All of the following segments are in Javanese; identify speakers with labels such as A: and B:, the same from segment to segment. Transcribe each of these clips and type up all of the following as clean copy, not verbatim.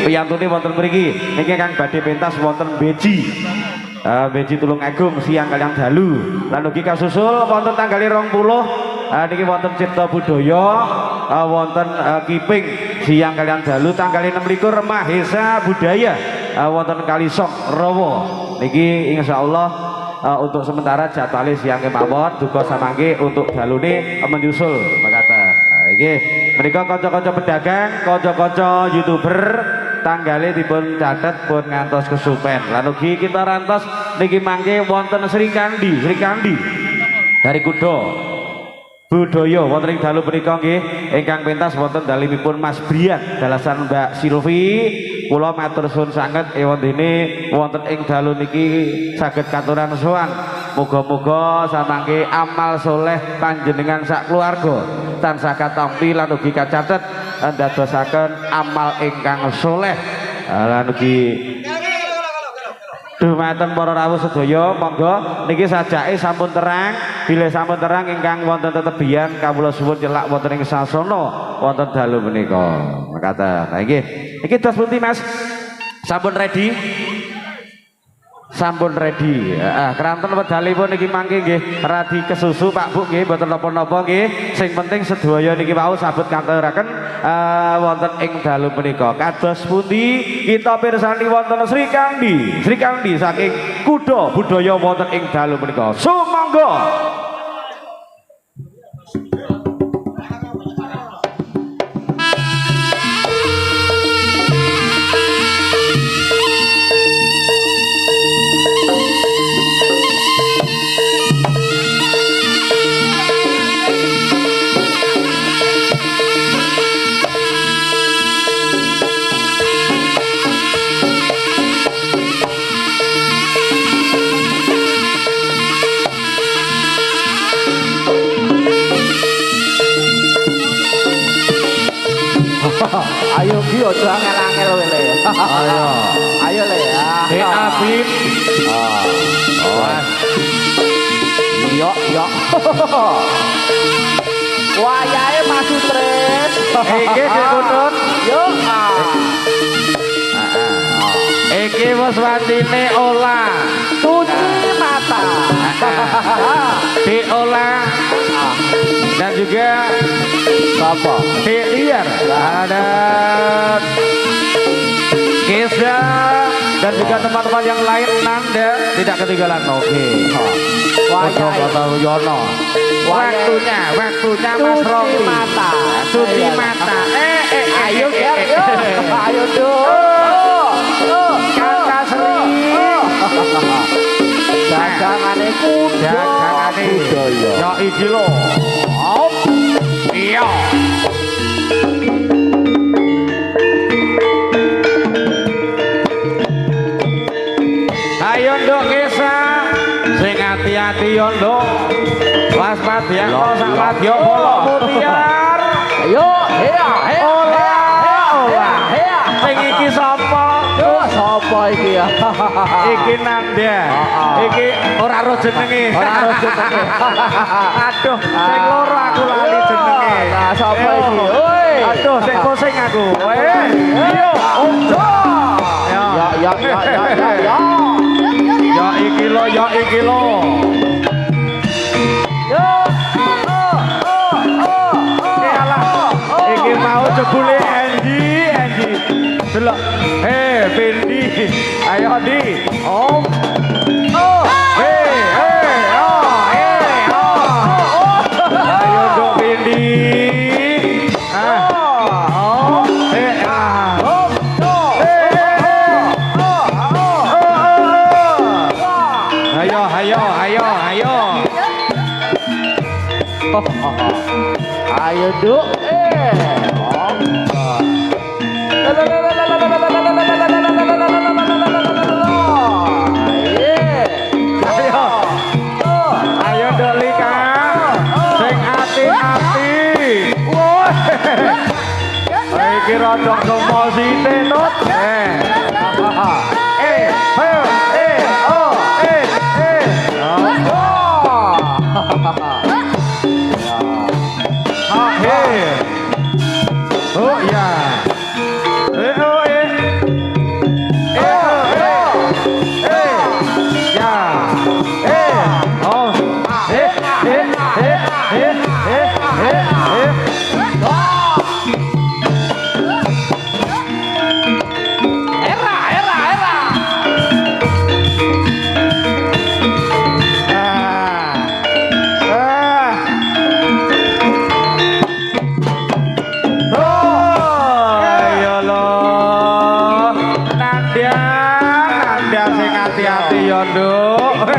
A: piyantune wonten mriki niki kang badhe pentas wonten beji. Beji Tulung Agung siang kalian dalu. Lan ugi kasusul wonten tanggal 20 niki wonten Cipta Budaya wonten Kiping siang kalian dalu tanggal 26 Mahesa Budaya wonten Kalisong Rawa. Niki insyaallah untuk sementara jadwalnya siang kemawon duka samangke untuk dalune menyusul makaten. Nggih menika kanca-kanca pedagang, kanca-kanca YouTuber tanggalnya dipun catet pun ngantos kesupen. Lan ugi kita rantos niki mangke wonten Sri Kandi dari Kudo Budaya wonten ing dalu punika nggih ingkang pentas wonten dalimipun Mas Brian dalasan Mbak Silvi. Kula matur suwun sanget ewondene wonten ing dalu niki saged katuran sowan muga-muga samangke amal soleh panjenengan sak keluarga tansah katampi lan ugi kacatet ndadosaken amal ingkang soleh lan ugi dumateng para rawuh sedaya monggo niki sajake sampun terang bilih sampun terang ingkang wonten tetebian kawula suwun celak wonten ing sasana wonten dalu menika mekaten. Nah nggih iki dos pundi Mas sampun ready keranten wedalipun niki mangke nggih radi kesusu Pak Bu nggih mboten napa-napa nggih sing penting sedaya niki wau sabet kanturaken wonten ing dalu menika kados pundi kita pirsani wonten Sri Kandi saking Kudo Budaya wonten ing dalu menika sumangga.
B: Ayo Ki aja angel-angel kowe le. Ayo le ya.
A: Abib.
B: Yo. Wayahe Mas Sutris.
A: Iki dikutut.
B: Yo.
A: Iki wis watine olah.
B: Cuci mata.
A: Diolah dan juga
B: Apa?
A: Liar ada Kesa dan juga teman-teman yang lain Nanda tidak ketinggalan. Oke Wayahe Yono waktunya Mas Romi cuci mata
B: ayo ayo
A: Kakak Sri
B: dagangane kuda
A: ya iki lho iya ayo nduk Kesa sing hati-hati yo nduk waspada ya sak wadya polo mutiar
B: ayo
A: sing iki sapa
B: iki ya
A: iki Nanda iki ora ro jenenge aduh sing loro aku lali jenenge
B: sapa iki oi
A: aduh sing pusing aku iya ojo ya iki lo iki mau jebule Andy delok Fendi ayo Di ayo dong Fendi
B: ayo duk
A: ayo Dolika sing ati-ati iki rodok komosite Nut Nduk.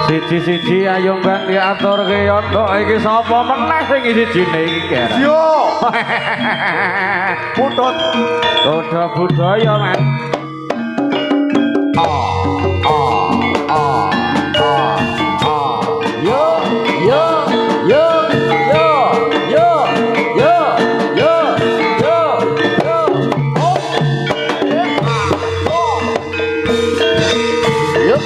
A: Siji-siji ayo mbak diaturke yondo iki sapa meneh sing sijine iki kira.
C: Yo. Putut.
A: Roda budaya men.
B: Yo yo yo yo yo yo yo yo yo. Yo yo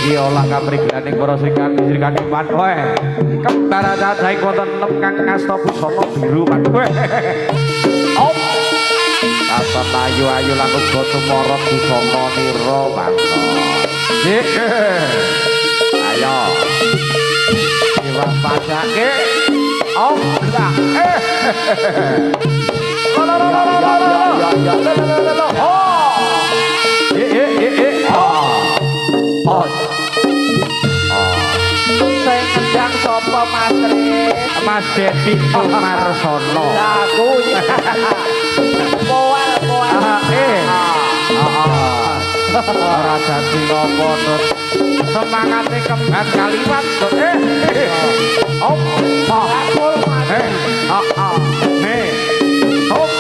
A: iki olah kaprigedaning para srikandi manwe kembara cacahing wonten 6 kang ngasta busana biru manwe op katon ayu-ayu langkung boten marot busana nira mangko ayo diwaspasake op lah
B: Sing ngendang sapa Mas Tris?
A: Mas Dedi Sumarsono.
B: Aku poel.
A: Ora dadi napa Dut. Semangate kemban kaliwat Dut. Hop. Akul mati. Nih. Hop.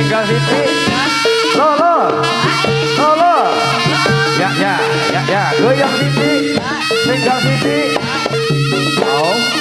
A: tinggal siji. Lo. Ya, goyang siji. Tinggal siji. Oh.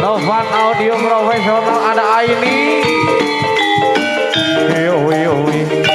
A: Novan Audio Profesional ada Aini. Oi.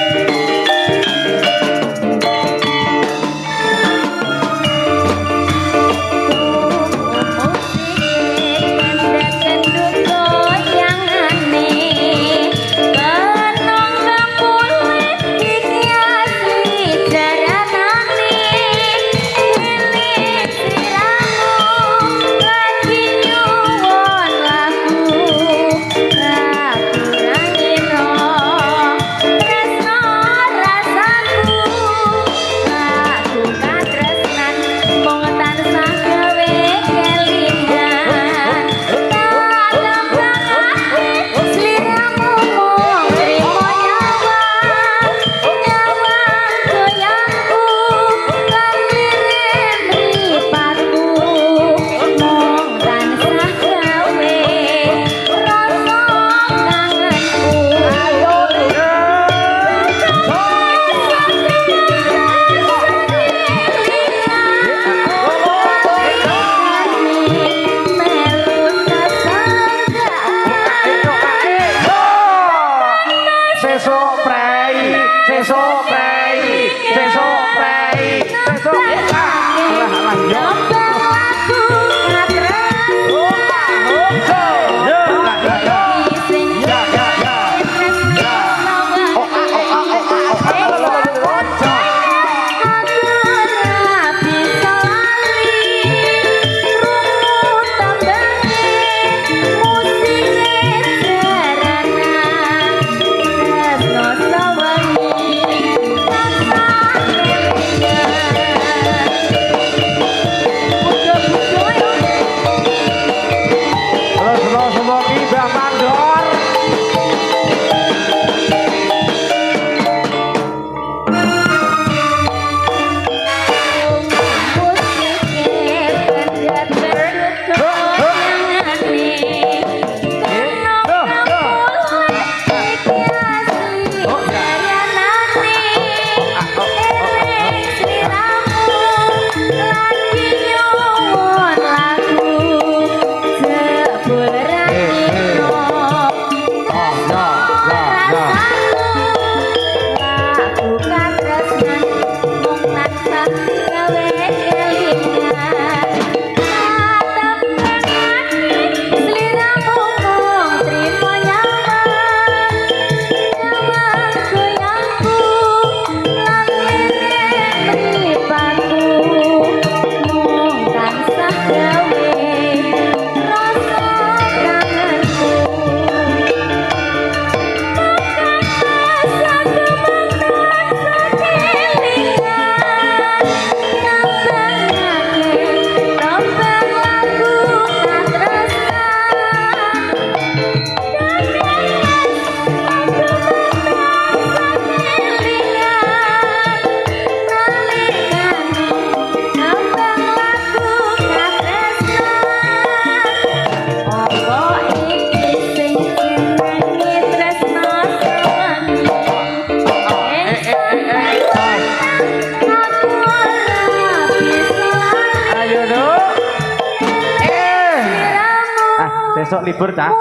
A: Besok libur cah.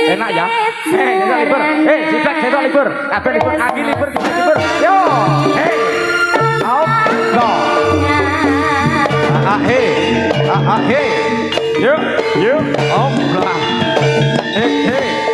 A: Enak ya. Besok libur. Jibrek besok libur. Kabeh libur, Agi libur, kita libur. Yo. Out. Go. Hey. Yuk. Om. Hey.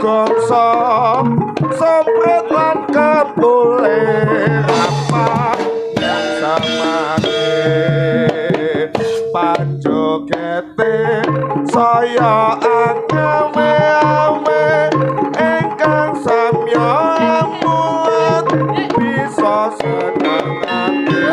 C: gongso sopret lan kepule rapat samake panjogete saya ame-ame ingkang samya muat bisa seneng ati.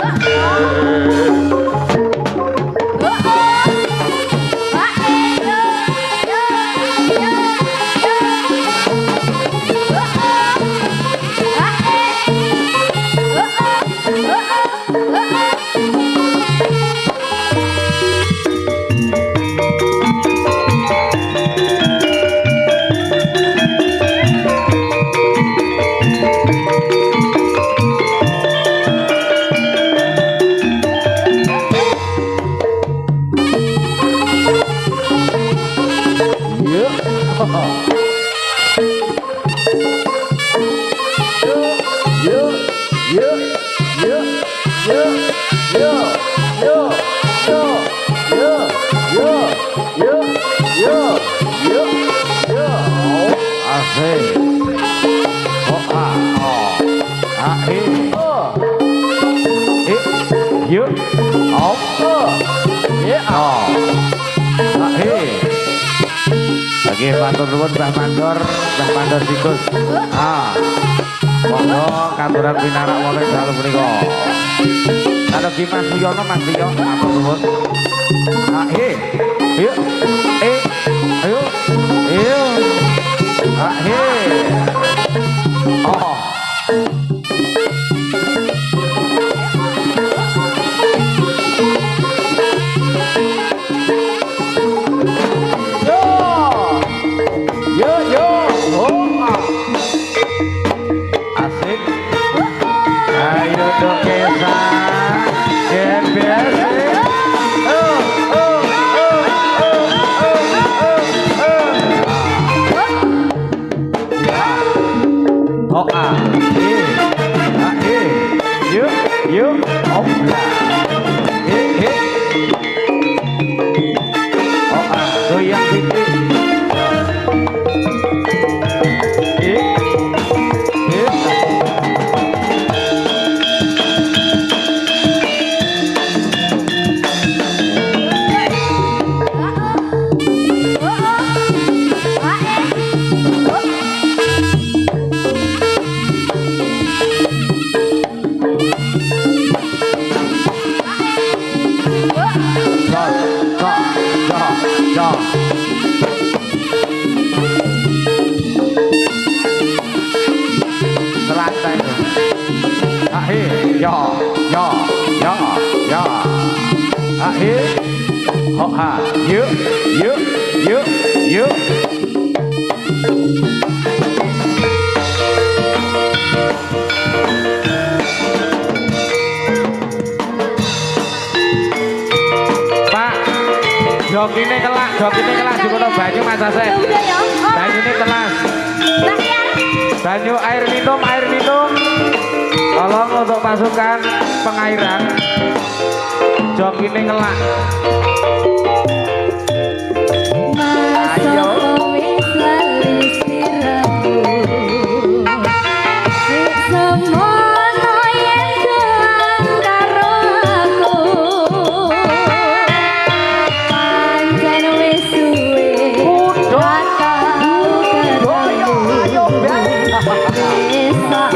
A: Asik. Oh ah oh. Ah yuk. Oh. Ya oh. Ah Lagi matur nuwun Mbah Mandor tikus. Ah. Monggo katuran pinarak wonten dalu menika. Ana Ki Mas Suyono Mas Tio matur nuwun. Ah yuk. Ayo. Ah oh. Yuk. Pak, jokine kelak dikono banyu Mas Asep. Banyune telas. Banyu air minum. Tolong untuk pasukan pengairan. Jokine ngelak. Ayo.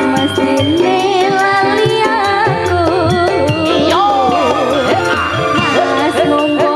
D: Mesti lali aku. Mas mumpung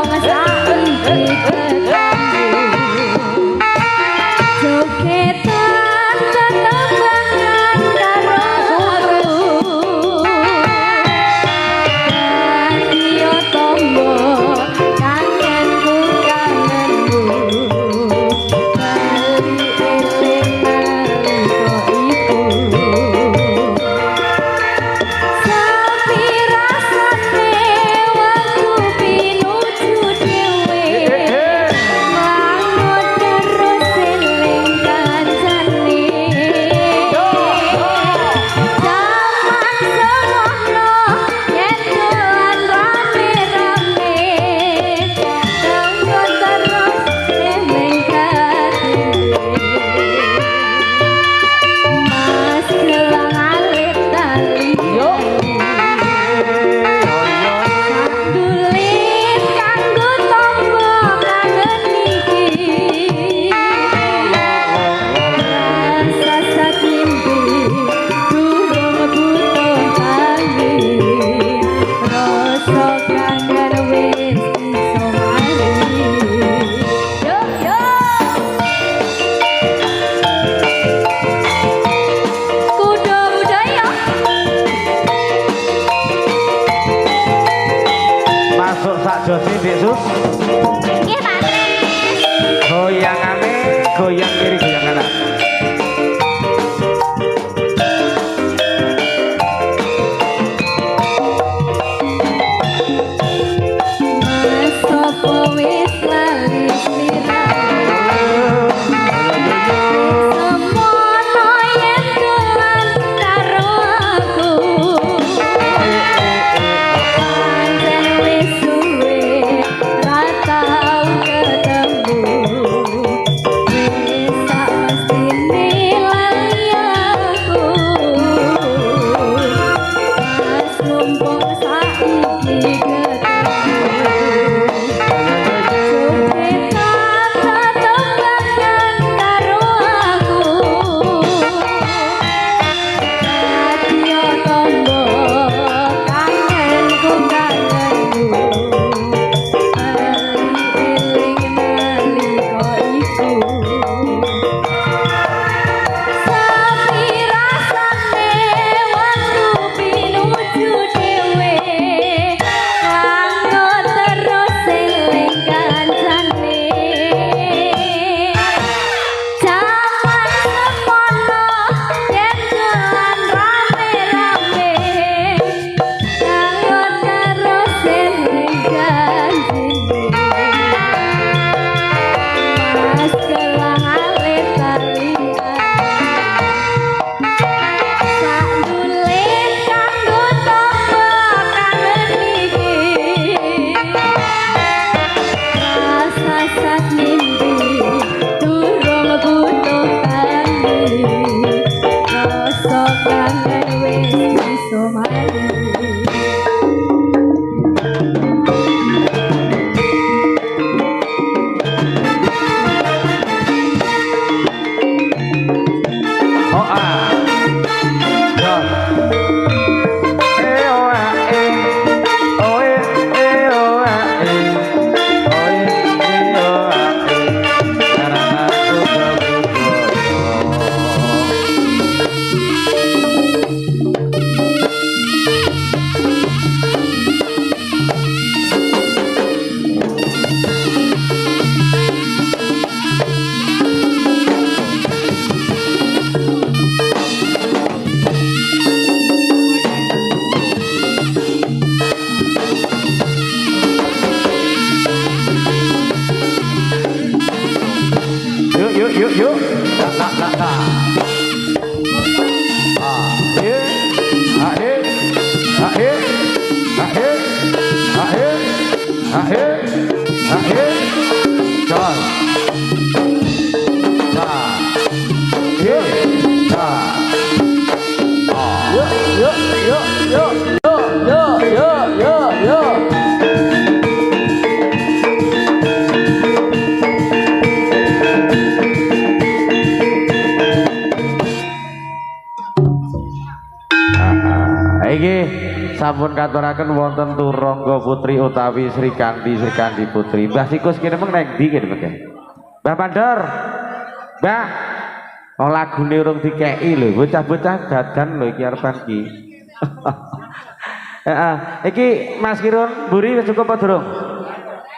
A: goyang kiri goyang kanan. Yuk. Iki sampun katuraken wonten Turangga Putri utawi Sri Kandi Putri. Mbah Sikus kene meng neng ndi kene mengke? Mbah Mandor. Mbah. Oh lagune urung dikeki lho, bocah-bocah dadan lho iki arepan iki. Heeh, iki Mas Kirun mburi wis cukup apa durung?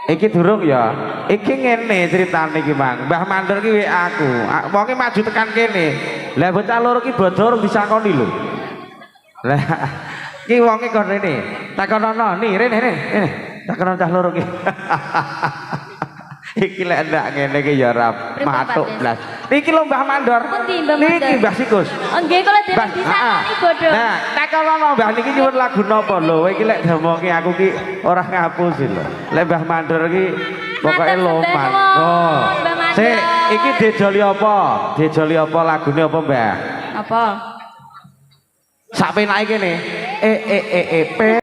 A: Iki durung ya. Iki ngene critane iki, Mang. Mbah Mandor iki WA aku. Wonge maju tekan kene. Lah bocah loro iki bodho urung disakoni lho. Lah iki wonge kon rene. Takonono, nih rene. Takono cah loro iki. Iki lek ndak ngene iki ya ora matuk blas. Niki lho Mbah Mandor. Niki Mbah Sikus.
D: Nggih kula dereng disakoni bodho.
A: Nah, takonono Mbah niki nyuwun lagu napa lho? Iki lek demongi aku ki ora ngapusi lho. Lek Mbah Mandor iki pokoke loman. Oh. Sik, iki dejoli apa? Dejoli apa lagune apa, Mbah?
D: Apa?
A: Sak penake kene. P